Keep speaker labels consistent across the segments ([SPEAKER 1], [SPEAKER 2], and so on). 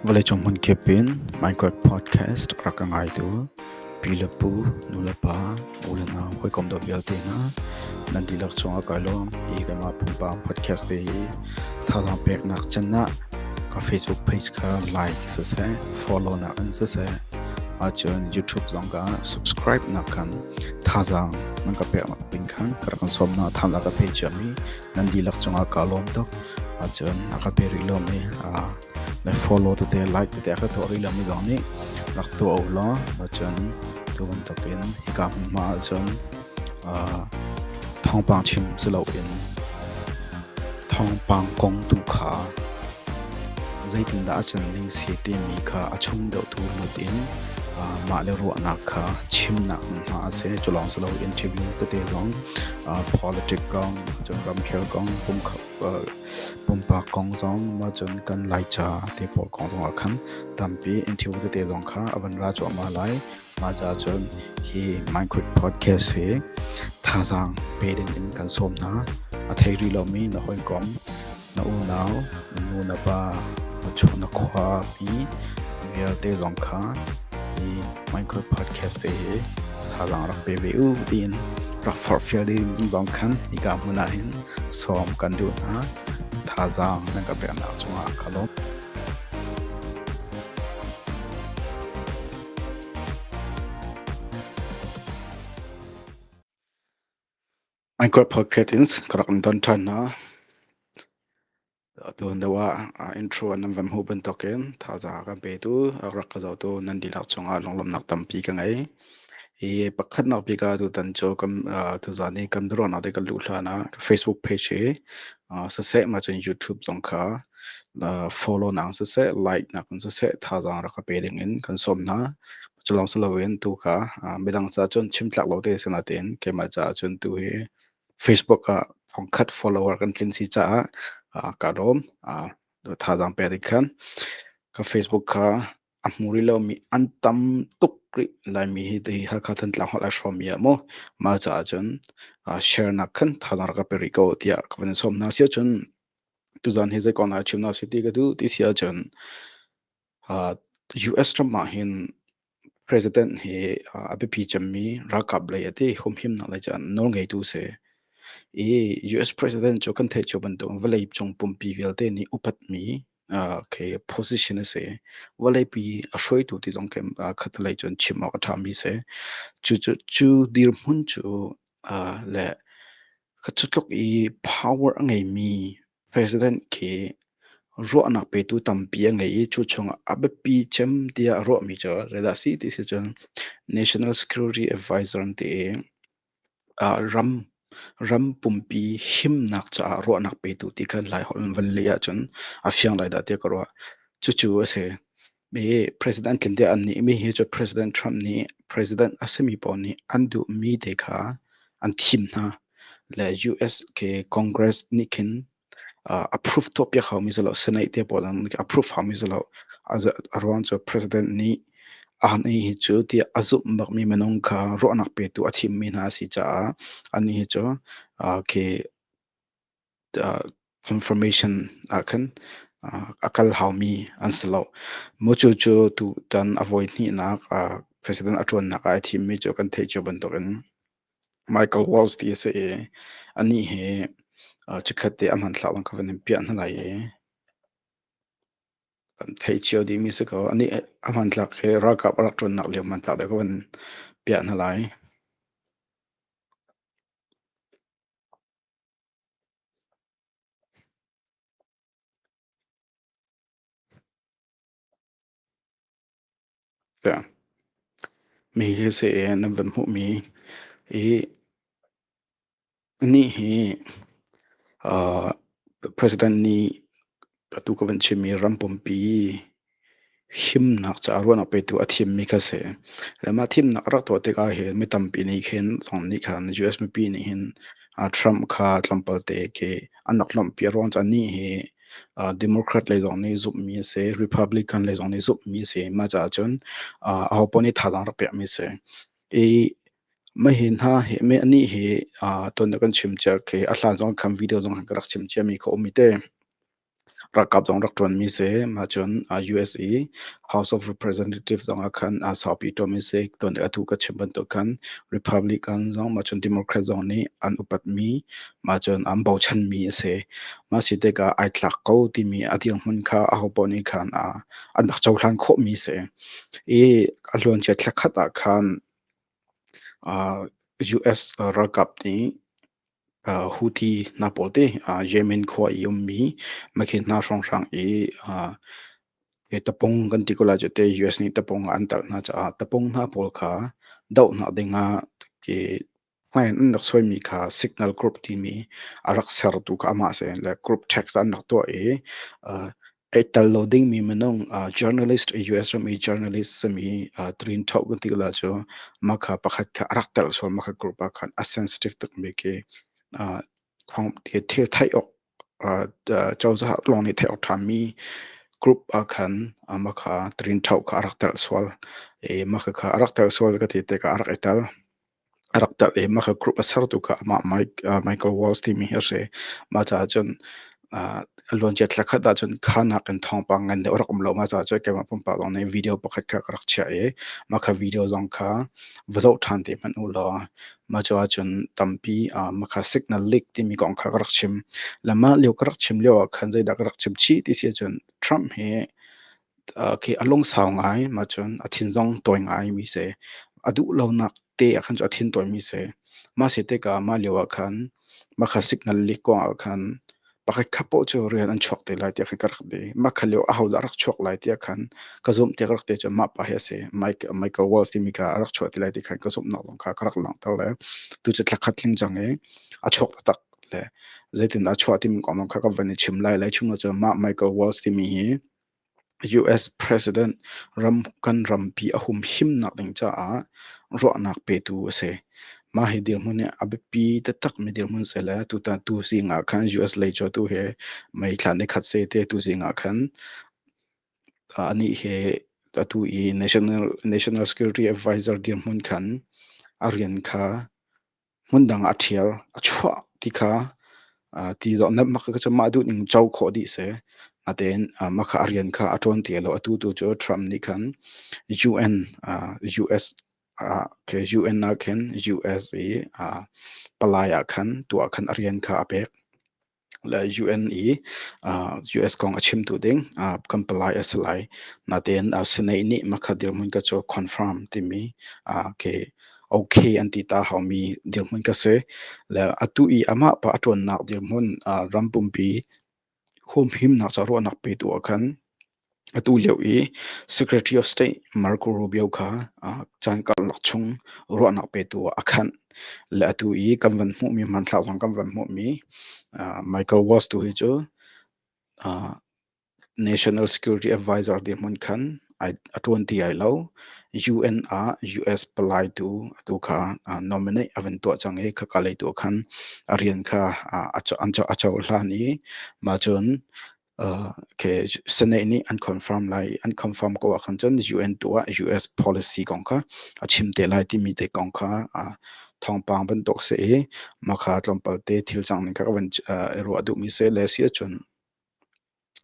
[SPEAKER 1] Vale trong hun kepin Minecraft podcast rakangai tu pilapu nulapa ulana hoi kom do bial na nandilak chonga kalom hi kama pumpa podcast te thala pek nak channa ka Facebook page ka like se follow na an se achon YouTube zonga subscribe na kan thaza man ka pek ma pin khan karakan somna thamla ka page ami nandilak chonga kalom to achon aka peri lo me la follow to the like to the ka to ri lam ni dong ni lak to au lo achon to ban to ken hikam ma achon thong pang chim se lo in thong pang kong tu kha zaitin da achon ling si te mi kha achung do tu lu tin ma le ro na kha chim na ma se cholong se lo interview to te zong politic kong chon kam khel kong pum pa kong zong ma chon kan lai cha te pol kong zong khan tampi interview to te zong kha aban ra cho ma lai ma ja chon hi Minecraft podcast he tha sang pe den in kan som na a thei ri lo mi na hoi kom na u nao nu na ba chon na khwa pi via te zong kha hi Minecraft podcast te tha lang rak pe ve u din rak for feeling zong khan hi ka mu na hin som kan du na tha zang na ka pe na chunga khalo Minecraft podcast ins karak don tan na tuan dawa intro anam vam ho ban token tha za ka pe tu rak ka zo tu nan di lak chunga longlom nak tampi ka ngai e pakhat na pi ka tu tan cho kam tu zani kam dro na de ka lu hla na Facebook page he sa se ma chen YouTube zong kha follow na sa se like na kun sa se tha za ra ka pe ding in kan som na chalong sa lowen tu kha bedang cha chon chim tlak lo te se na ten ke ma cha chon tu he Facebook ka phong khat follower kan tlin si cha ka rom do tha jang pe dik khan ka Facebook ka amuri lo mi antam tukri lai mi hi dei ha kha than tla hol a shom ya mo ma cha chon share na khan tha jang ka pe ri ko tia ka ven som na sia chon tu zan he ze kon a chim na city ka du ti sia chon US Trump ma hin president he abe pi chammi ra kap le ate hom him na la chan no ngai tu se US president cho kan the cho ban to valai chong pum pi velte ni upat mi ke position se valai pi ashoi tu ti jong kem khatlai chon chima ka tham bi se chu dir mun chu le khachutlok I power angai mi president ke ro na pe tu tam pi angai chu chung abapi chem dia ro mi cho reda si ti se chon national security advisor te ram pumpi him nak cha ro nak pe tu ti khan lai hol van le ya chun a fyang lai da te ko chu ase be president kin de an ni mi hi cho president Trump ni president asemi po ni andu mi de kha an thim na le US ke congress ni kin approve to pya khaw mi zalo senate te po dan approve ha mi zalo as around so president ni ani hi chu ti azup mak mi menong kha ro nak pe tu athim mi na si cha ani hi chu ke confirmation akan akal haumi ansalo mochu chu tu tan avoid ni na president atron na ka thim mi chu kan thei chu ban to kan Michael Waltz ti se ani he chikhate amhan thlawan ka van pian na lai kan thei chiu di mi se ko ani amhan thlak he ra ka atron nak le man tla de ko van pian na lai ya mi he se na van hu mi e ni he president ni tu ko van chimi rampom pi him nak cha ro na pe tu athim mi ka se lama thim nak ra to te ka he mi tam pi ni khen thon ni khan US mi pi ni hin Trump kha tlampal te ke anak lam pi ron cha ni he democrat le zong ni zup mi se republican le zong ni zup mi se ma cha chon a hoponi thalang ra pe mi se e ma hin ha he me ani he ton kan chim cha ke a hlan zong kham video zong kan rak chim cha mi ko mi te rakap dong rak tron mi se ma chon USA House of Representatives dong akhan sapi to mi se ton atu ka chimban to kan Republican dong ma chon Democrat dong ni an upat mi ma chon am bau chan mi se ma si te ka ai tlak ko ti mi atir hun kha a ho poni khan an bak chau hlan kho mi se e alon che thlak khata khan US rakap ni Houthi na polte Yemen khwa yummi makhin na song sang tapong kan tikula jete US ni tapong antal na cha tapong na pol kha dau na dinga ke when nak soi mi kha signal group ti mi arak ser tu ka ma se la group text an nak to tal loading mi manong journalist US mi journalist mi trin thau kan tikula cho makha pakhat kha arak tal so makha group a khan a sensitive tuk me ke phong the thil thai ok châu za long ni thai ok tham mi group a khan makha trin thau kha arak tal swal makha kha arak tal swal ka ti te ka arak etal arakta makha group asar tu ka ama Michael Walls ti mi hse ma cha chon alon jet la khada chon khana kan thong pa ngan de orak umlo ma cha cha ke ma pum pa long ne video pakhat kha karak cha ma kha video zong kha vazo than te man ulo ma cha chon tampi ma kha signal leak ti mi kong kha karak chim lama leo karak chim leo khan jai da karak chim chi ti se chon Trump he ke along sao ngai ma chon athin zong toy ngai mi se adu lo nak te akhan cho athin toy mi se ma se te ka ma lewa khan ma kha signal li ko khan pakhat khapo cho rian an chok te lai te kha karak de ma khaleo a hau rak chok lai te khan ka zum te karak te cho ma pa he se Michael Walls ti mi ka rak chok te lai te khan ka zum na long kha karak lang tar le tu che thla khatling jang e a chok tak le zaitin a chwa ti mi ko long kha ka vani chim lai lai chung cho ma Michael Walls ti mi hi US President Rampi ahum him nak ding cha ro nak pe tu se ma he dir mun abepi ta tak me dir mun se la tu ta tu si nga khan US lai cho tu he mai thlan ne khat se te tu si nga khan ani he tu national security advisor dir mun khan arian kha mun dang athial achwa ti kha ti zo na mak ka chama du ning chau kho di se aten makha arian kha aton ti lo atu tu cho Trump ni khan UN US ke UN na khan USA palaya khan tu khan arian kha ape la UNE US kong achim tu ding kam palai asalai na ten sinai ni makha dir mun ka cho confirm ti mi ke okay anti ta haumi dir mun ka se la atu I ama pa aton nak dir mun rampum pi home him na cha ro nak pe tu khan atu leu Secretary of State Marco Rubio kha chan kal lak chung ro nak pe tu akhan la atu kamvan mu mi man thla jong kamvan mu mi Michael Walls tu hi chu National Security Advisor dir mun khan I 20 I lo UN US palai tu tu kha nominate aven to chang e kha kalai tu khan arian kha acho hlani ma chon ke sene ni unconfirm lai unconfirm ko khan chon UN to US policy kong kha achim te lai ti mi te kong kha thong pang ban tok se makha tlompal te thil chang ni kha van ro adu mi se le sia chon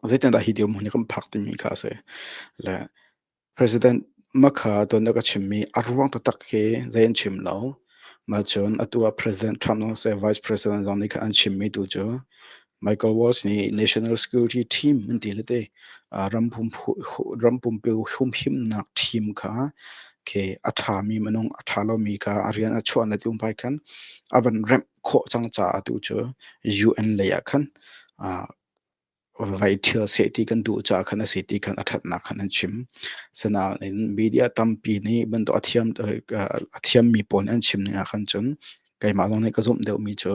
[SPEAKER 1] zaitan da hi dir mun kam phak ti mi kha se la president makha to na ka chimmi arwang to tak ke zain chim lo ma chon atua president Trump no se vice president zong ni kha an chimmi tu cho Michael Walls ni national security team min ti lete rampum pe hum him nak team kha ke atha mi manong atha lo mi kha arian achwa na tum pai khan aban rem kho chang cha tu cho UN le ya khan vai thil se ti kan du cha khana se ti khan athat na khan chim sana in media tampi ni ban to athiam mi pon an chim ne khan chun kai ma long ne ka zum deu mi cho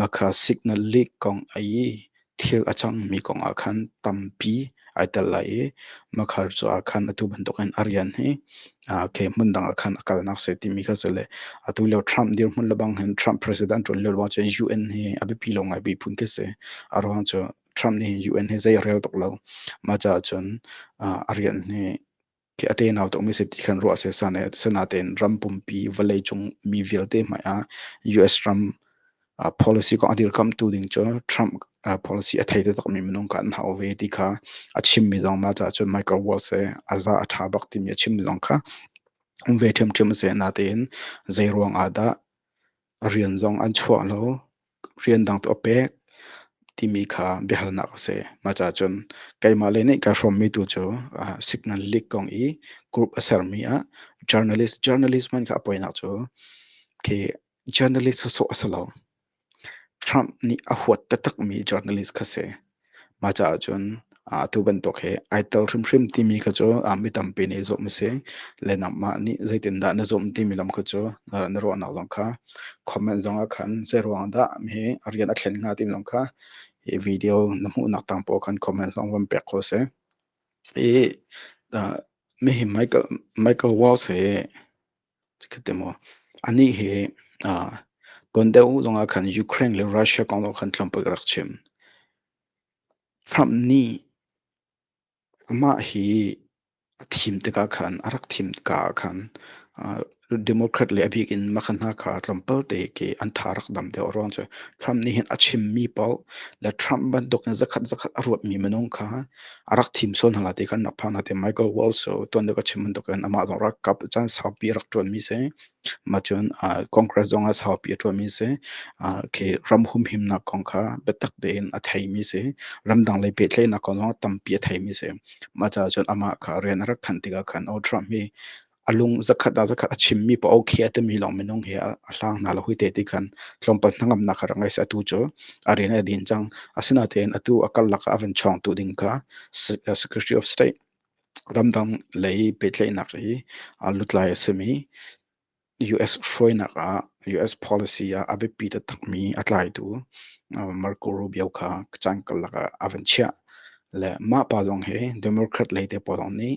[SPEAKER 1] makha signal leak kong ai thil achang mi kong a khan tampi ai tal lai makha cho a khan atu ban to kan arian he ke mun dang a khan akal nak se ti mi kha sele atu le Trump dir mun labang hen Trump president ron le wa che UN he abi pi long ai bi phun ke se arwang cho Trump ni UN he zai rel tok lo ma cha chon arian ni ke ate naw to mi se ti khan ro se sana ten ram pum pi valai chung mi vel te ma US Trump policy ko adir kam tu ding cho Trump policy a thei de tak mi minung kan ha ve ti kha achim mi zong ma cha chun Michael Waltz se aza atha bak ti mi achim mi zong kha ve them se na te in zeirong ada rian zong an chua lo rian dang to pe ti mi kha behal na se ma cha chun kai ma le ne ka from mi tu cho signal leak kong i group asar mi a journalist man kha poina cho ke journalist so asalo Trump ni a huat ta tak mi journalist kha se ma cha chun tu ban tok he ai tal hrim hrim ti mi kha cho mi tam pe ne zo mi se le nam ma ni zaitin da na zom ti mi lam kha cho na ro na long kha comment zong a khan zero da mi arian a thlen nga ti long kha e video na mu na tang po khan comment zong wan pe ko se e da mi hi Michael Waltz he khitemo ani he gondeu zong a khan Ukraine le Russia kong lo khan tlam pa rak chim Trump ni ama hi thim te ka khan arak thim ka khan democrat le abik in makhana kha tlampal te ke an tharak dam te oron che Trump ni hin achim mi pau la Trump ban dok na zakhat zakhat arwat mi manong kha arak thim son hala te khan na phana te Michael Waltz so ton de ka chim dok an ama zong rak kap chan sa pi rak ton mi se machun congress zong as how pi ton mi se ke ram hum him na kong kha betak de in a thai mi se ram dang le pe tle na kon tam pi thai mi se ma cha chon ama kha ren rak khan tiga khan o Trump mi alung zakhat achim mi pa okay at mi long minong he hlang na lo hui te ti khan tlom pa hnangam na khar ngai sa tu cho arena din chang asina ten atu akal laka aven chong tu ding ka secretary of state ramdam lei petlei nak ri alutlai asemi US shroina ka US policy ya abe pi ta takmi atlai tu Marco Rubio kha chang kal laka aven chia le ma pa jong he democrat leite polong ni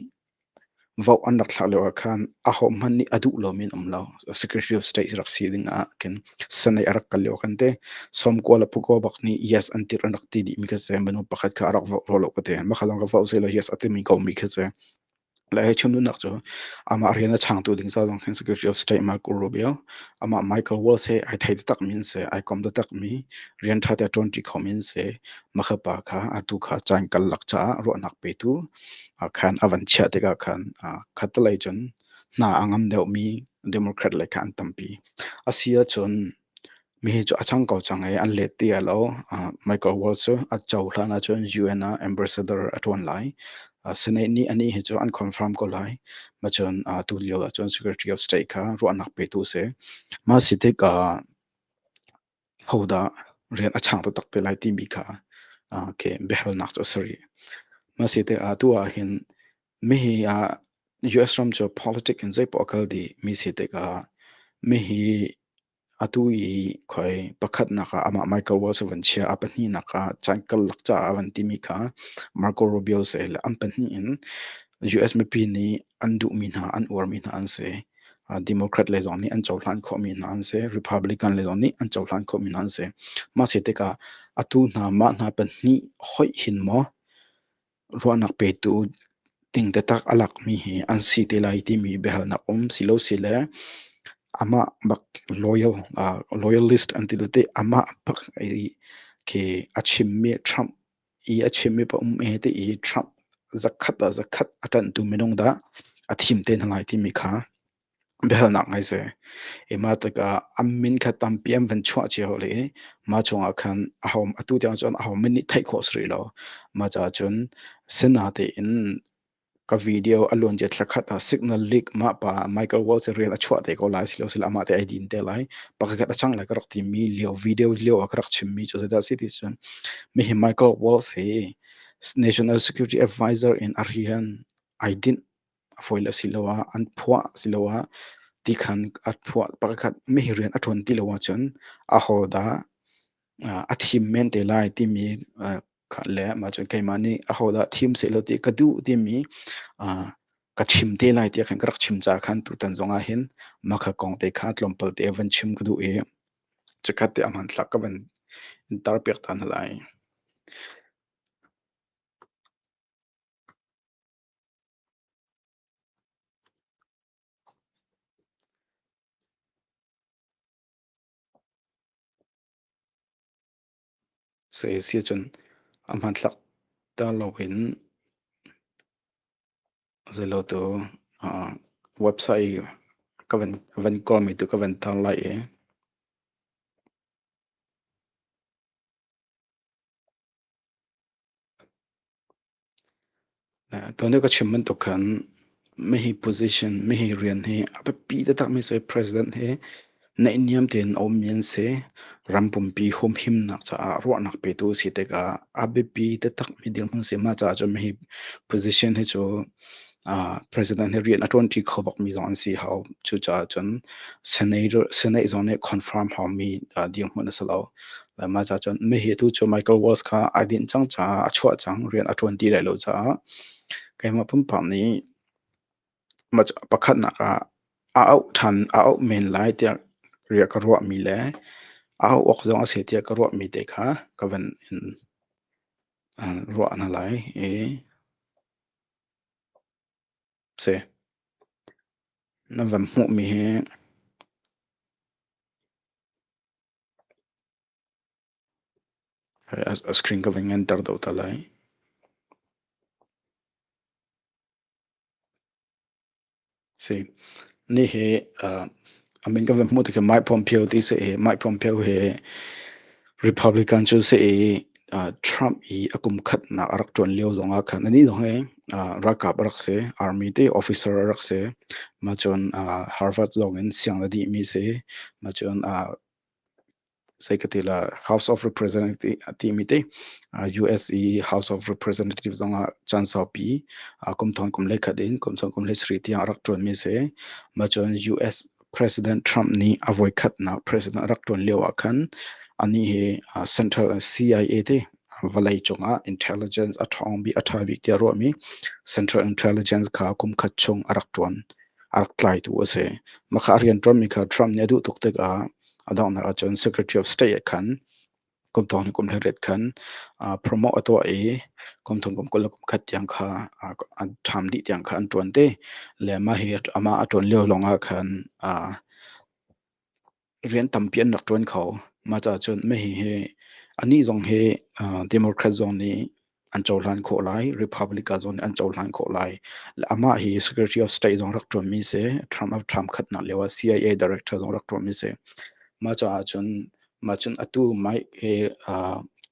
[SPEAKER 1] vau anak thla khan a hom man ni adu lo min umlo secretary of state rak si ding a ken sanai arak kal lo kan te som ko la puko bak ni yes antir anak ti di mi ka se manu pakhat ka arak vo lo ko te ma khalong ka vau se lo yes atimi ko mi ka se la he chunu nak cho ama ariana chang tu ding sa jong khan secretary of state Marco Rubio ama Michael Waltz he ai thai tak min se ai kom da tak mi rian tha ta 20 comment se ma kha pa kha atu kha chang kal lak cha ro nak pe tu khan avan chia te ka khan khatalai chon na angam deuh mi democrat le khan tampi asia chon mi hi chu achang ko chang ai an le ti alo Michael Waltz a chau hlana chon UN ambassador aton lai sene ni ani hi chu an confirm ko lai ma chon tu lio chon secretary of state kha ro anak pe tu se ma si te ka hoda rian achang to tak te lai ti mi kha ke behel nak cho sorry ma si te tu a hin mi hi US ram cho politic in zai pokal di mi si te ka mi hi atu I khoi pakhat na ka ama Michael Waltz van chia apani na ka chankal lakcha avan ti mi kha Marco Rubio se la ampani in US mi pi ni andu mi na an or mi na an se democrat le zon ni an chawhlan kho mi na an se republican le zon ni an chawhlan kho mi na an se ma se te ka atu na ma na pan ni hoi hin mo ruanak pe tu ting te tak alak mi hi an si te lai ti mi behal na silo sile ama bak loyalist until te ama bak ai ke achim mi Trump achim mi pa e te Trump zakhat atan tu minong da athim te na lai ti mi kha behal nak ngai se ema taka amin kha tam pm van chwa che ho le ma chonga khan ahom atu tiang chon ahom min ni thai kho sri lo ma cha chun sena te in ka video alon je thlakhat signal leak ma pa Michael Waltz real achwa te ko lai silo sila ma te idin te lai pakha ka chang la ka rak ti mi leo video leo ak rak chim mi cho da city chun mi hi Michael Waltz he national security advisor in Arian idin foila silowa an phwa silowa ti khan at phwa pakha mi hi rian athon ti lo wa chun a hoda athim men te lai ti mi kha le ma chun kai mani a hoda thim se lo ti kadu ti mi ka chim te lai ti khan krak chim cha khan tu tan zonga hin ma kha kong te kha tlompal te van chim kadu e chakat te aman thlak ka ban tar pek tan lai se sia chun amhan thlak ta lo hin zelo to website kavan call mi tu kavan tal lai e to ne ka chimman to khan me hi position me hi rian he apa pi da tak me se president he na inyam ten om mian se rampum pi hom him nak cha ro nak pe tu si te ka abe pi te tak mi dil hung se ma cha cho me hi position he cho president he rian atron ti khobak mi zon si how chu cha chon senate zone confirm how mi dil hung na salo la ma cha chon me hi tu cho Michael Waltz kha adin chang cha achwa chang rian atron ti lai lo cha kai ma pum pam ni ma pakhat na ka au than au men lai tia ria ka ro mi le au ok zong a se tia ka ro mi te kha ka van in ro na lai e se na van mu mi he a screen ka van enter do ta lai se ni he amin ka van mu te ka Mike Pompeo ti se Mike Pompeo he Republican chu se Trump i akum khat na arak ton leo zonga khan ani dong he raka barak se army te officer rak se ma chon Harvard zong in siang la di mi se ma chon Saikatila House of Representative timite USE House of Representatives zonga chansa pi kum thon kum le khadin kum thon kum le sri ti arak ton mi se ma chon US President Trump ni avoid khat na President arak ton leo akhan ani he Central CIA te valai chonga intelligence athong bi athabi tia ro mi Central Intelligence kha kum khat chung arak ton arak tlai tu ase makha rian Trump mi kha Trump ne du tuk te ka adang na chon Secretary of State khan kum ton kum le ret khan promote to e kum thong kum kol kum khat yang kha an tham di yang kha an ton te le ma hi ama aton leo longa khan rian tampian rak ton kho ma cha chon me hi he ani zong he Democrat zone ni an chawlan kho lai Republican zone an chawlan kho lai ama hi Secretary of State zong rak ton mi se Trump khat na lewa CIA director zong rak ton mi se ma cha chun ma chun atu mai he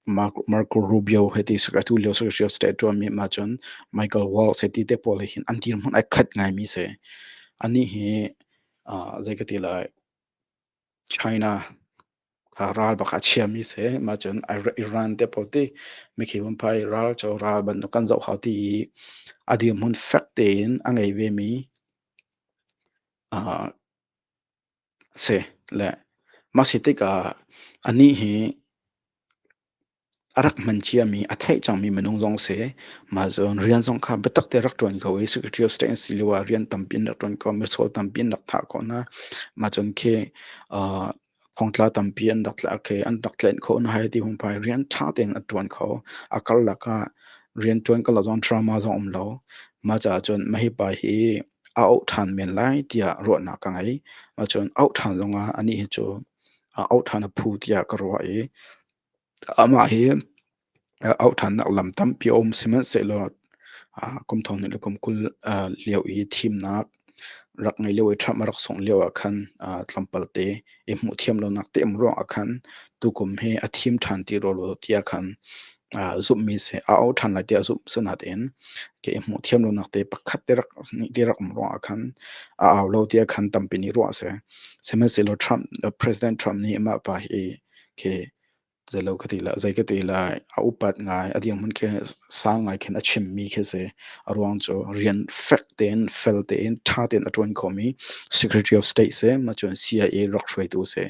[SPEAKER 1] Marco Rubio heti Secretary of State to mi ma chun Michael Waltz heti te pol hin antir mun ai khat ngai mi se ani he zaikati la China ral baka chia mi se ma chun Iran te pol te mi khi bum pai ral cho ral ban no kan zau hauti adi mun fact in angai ve mi se le masitika ani hi arak manchia mi athai chang mi manung jong se ma zon rian jong kha betak te rak ton ko we Secretary of State and Silwa rian tampin rak ton ko me sol tampin rak tha ko na ma chon ke khongtla tampin rak tla ke an rak tlen ko na hai ti hum pai rian tha ten atwan ko akal la ka rian ton ka la zon drama zong om lo ma cha chon mahi pa hi au than men lai tia ro na ka ngai ma chon au than zonga ani hi chu au than a phu tia ka ro e ama hi out han nak lam tam pi om siman se lo kum thong ni kum kul leo I thim nak rak ngai lewe tham rak song lewa khan tlampal te e mu thiam lo nak te em ro akhan tu kum he a thim than ti ro lo tia khan zum mi se out han la tia zum sana ten ke mu thiam lo nak te pakhat te rak ni te rak ro akhan aw lo tia khan tam pi ni ro ase siman se lo Trump President Trump ni ma pa he ke zelo khatila zai katila upat ngai adiang mun ke sang ngai khen achim mi khe se arwang cho rian fact ten fel ten tha ten atwan khomi Secretary of State se ma chon CIA rock shwai tu se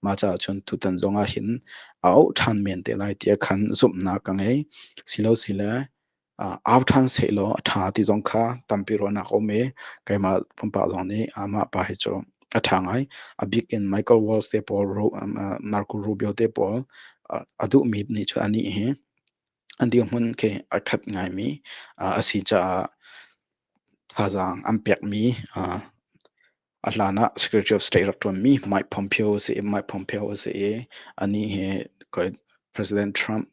[SPEAKER 1] ma cha chon tu tan zonga hin au than men te lai tia khan zup na ka ngai silo sila au than se lo tha ti zong kha tampi ro na ko me kaima pumpa zong ni ama pa he cho athangai a big in Michael Waltz te Paul Marco Rubio te Paul adu mi ni cha ani he andi mun ke akhat ngai mi asi cha thazang ampek mi Atlanta Secretary of State rak mi Mike Pompeo se ani he ko President Trump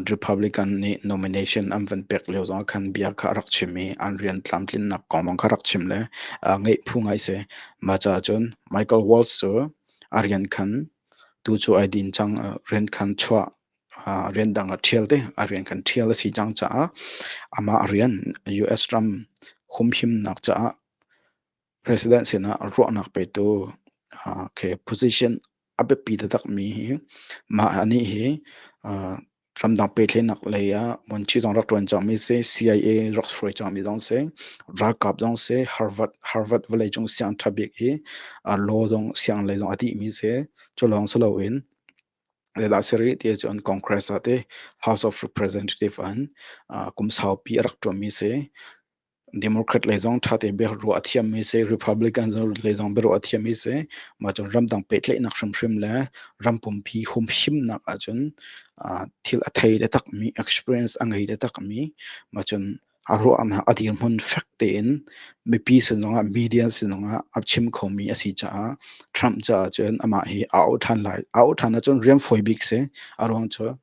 [SPEAKER 1] Republican ni nomination amvan pek leo zong khan bia kha rak chimi an rian tlamtlin nak kongmong kha rak chimle ngei phu ngai se ma cha chon Michael Waltz so arian khan tu chu idin chang ren khan chwa ren dang a thial te arian khan thial si chang cha ama arian US Trump hum him nak cha president sena ro nak pe tu ke position abe pi da tak mi hi ma ani hi ram dang pe thle nak le ya mon chi jong rak ton chang mi se CIA rak shroi chang mi dong se rak kap dong se Harvard vale jong siang thabik hi law jong siang le jong ati mi se cholong salo in le la seri ti chon congress ate House of Representative an kum sau pi rak to mi se Democrat le zong tha te be ro athiam mi se Republican zo le zong be ro athiam mi se ma chon ram dang pe tle nak shrim shrim le ram pum phi hum him nak a chon thil a thei de tak mi experience angai de tak mi ma chon a ro an adir mun fact in mi pi se zonga media se zonga apchim khomi asi cha Trump cha chon ama hi out han lai out han chon rem foi big se arong cho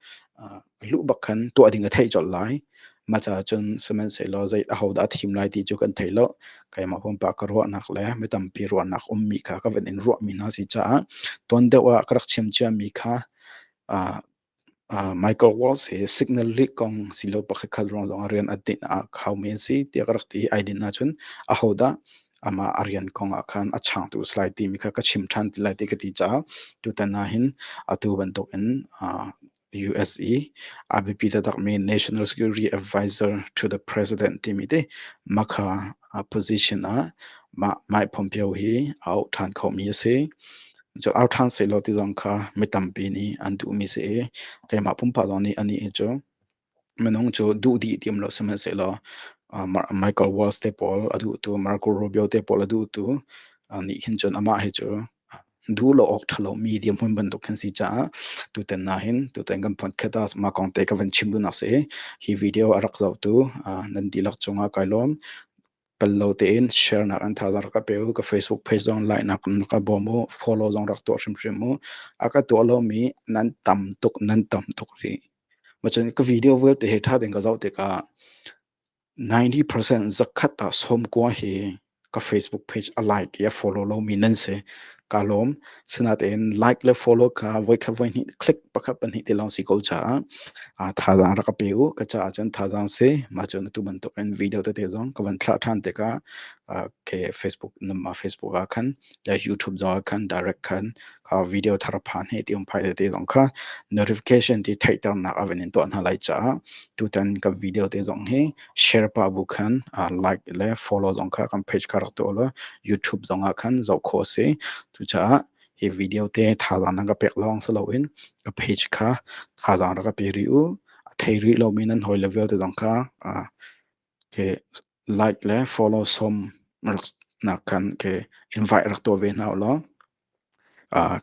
[SPEAKER 1] lu bakhan to ading a thei chol lai ma cha chun semen se lo zai a hoda thim lai ti chu kan thailo kai ma hom pa ka ro nak le mi tam pi ro nak mi kha ka ven in ro mi na si cha ton de wa krak chim cha mi kha a Michael Waltz he signal li kong silo pa khal ron zong rian atin a khau men si ti krak ti aidin na chun a hoda ama arian kong a khan a chang tu slide ti mi kha ka chim than ti lai ti ka ti cha tu ta na hin atu ban tok in USE ABP that mean National Security Advisor to the President timide makha position ma mai Pompeo hi out than kho mi se jo out than se lo ti jong kha mitam pi ni an du mi se ke ma pum pa ni ani jo menong jo du di tim lo sama se lo Michael Waltz te Paul adu tu Marco Rubio te Paul adu tu ni hin jon ama he jo du lo ok thalo medium hun ban to khan si cha tu ten na hin tu ten gam phon khata ma kong te ka van chim du na se hi video arak zaw tu nan di lak chunga kailom kallo te in share na an tha jar ka pe ka Facebook page on line na ka bomo follow jong rak to shim shim mo aka to lo mi nan tam tuk ri machan ka video vel te he tha den ga zaw te ka 90% zakhata som ko he ka Facebook page a like ya follow lo mi nan se kalom sinat en like le follow ka voi kha voi ni click pakha pan hi te long si ko cha tha jang ra ka peu ka cha chan tha jang se ma chon tu ban to en video te te jong ka ban thla than te ka ke Facebook nama Facebook a khan ya YouTube za khan direct khan ka video thar phan he ti um phai te jong kha notification ti thai tar na aven in to na lai cha tu tan ka video te jong he share pa bu khan like le follow jong kha kam page kar to lo YouTube jong a khan zo kho se tu cha hi video te tha jang na ka pek long so lo in ka page kha tha jang ra ka pe ri u thei ri lo min an hoi level te jong kha ke like le follow som na kan ke invite rak to ve na lo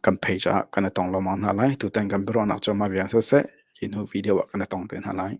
[SPEAKER 1] kan page a kan tong lo ma na lai tu tan kan bro na cho ma bian se inu video kan tong te na lai